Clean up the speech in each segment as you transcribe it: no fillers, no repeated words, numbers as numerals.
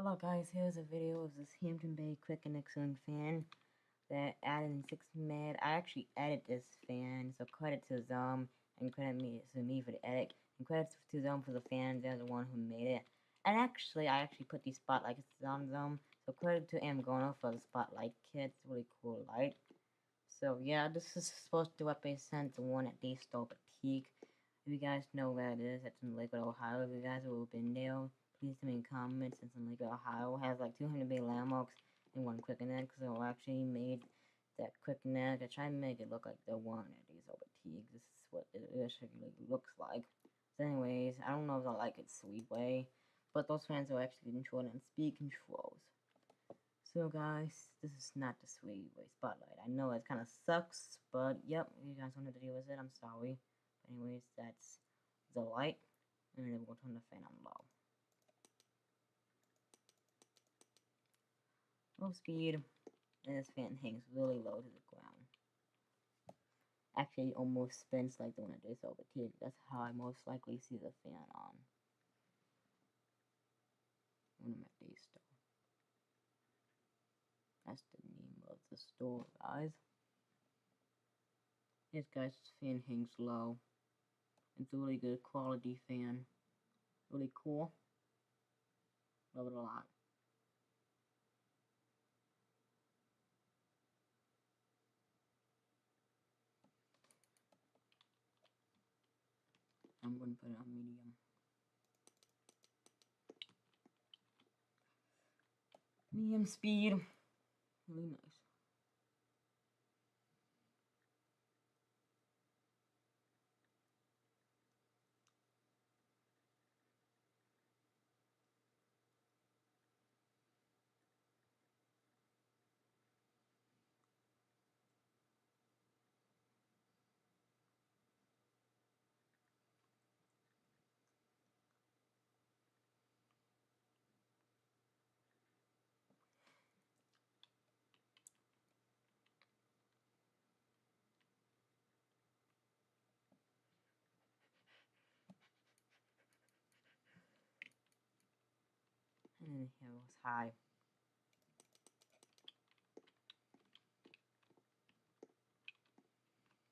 Hello guys, here's a video of this Hampton Bay quick and excellent fan that added in 6 mad. I actually added this fan, so credit to Zom and credit to me for the edit, and credit to Zom for the fan. They're the one who made it. And actually, I actually put these spotlights on Zom, so credit to Amgona for the spotlight kit. It's really cool light. So yeah, this is supposed to represent the one at Daystore Boutique. If you guys know where it is, it's in Lakewood, Ohio. If you guys have been there, please tell me in comments. It's in Lakewood, Ohio. It has like 200 big landmarks and one quick connect. So I actually made that quick connect. I tried to make it look like the one at Daystore Boutique. This is what it actually looks like. So anyways, I don't know if I like it sweet way, but those fans are actually controlled on speed controls. So guys, this is not the sweet way spotlight. I know it kind of sucks, but yep, if you guys wanted to deal with it, I'm sorry. But anyways, that's the light, and then we'll turn the fan on low. Low speed, and this fan hangs really low to the ground. Actually, almost spins like the one at Daystore Boutique. That's how I most likely see the fan on when I'm at Daystore. That's the name of the store, guys. Yes, guys, this fan hangs low. It's a really good quality fan. Really cool. Love it a lot. I'm going to put it on medium. Medium speed. Really nice. And then here was high.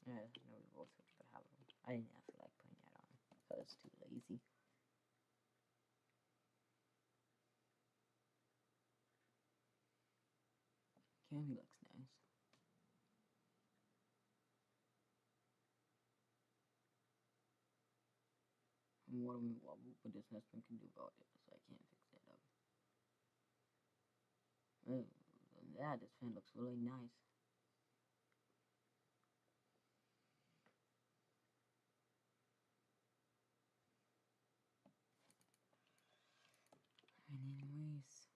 Yeah, no reverse switch, but however, I didn't feel like putting that on because it's too lazy. Cammy looks nice. And what do we wobble, but there's nothing can do about it, so I can't fix that up. Oh, yeah, this fan looks really nice. And anyways,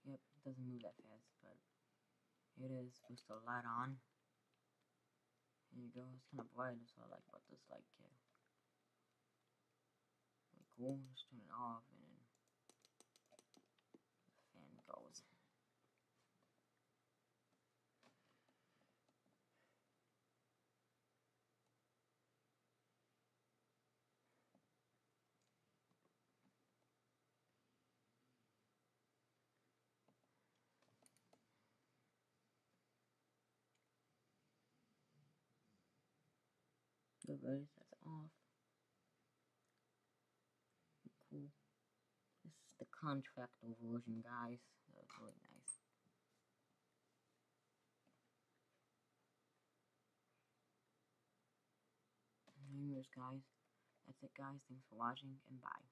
yep, it doesn't move that fast, but it is with the light on. Here you go, it's kind of bright, that's what I like about this light kit. Really cool, just turn it off and then the fan goes. The race, that's off. Cool. This is the contractor version, guys. That was really nice. Anyways, guys, that's it, guys. Thanks for watching, and bye.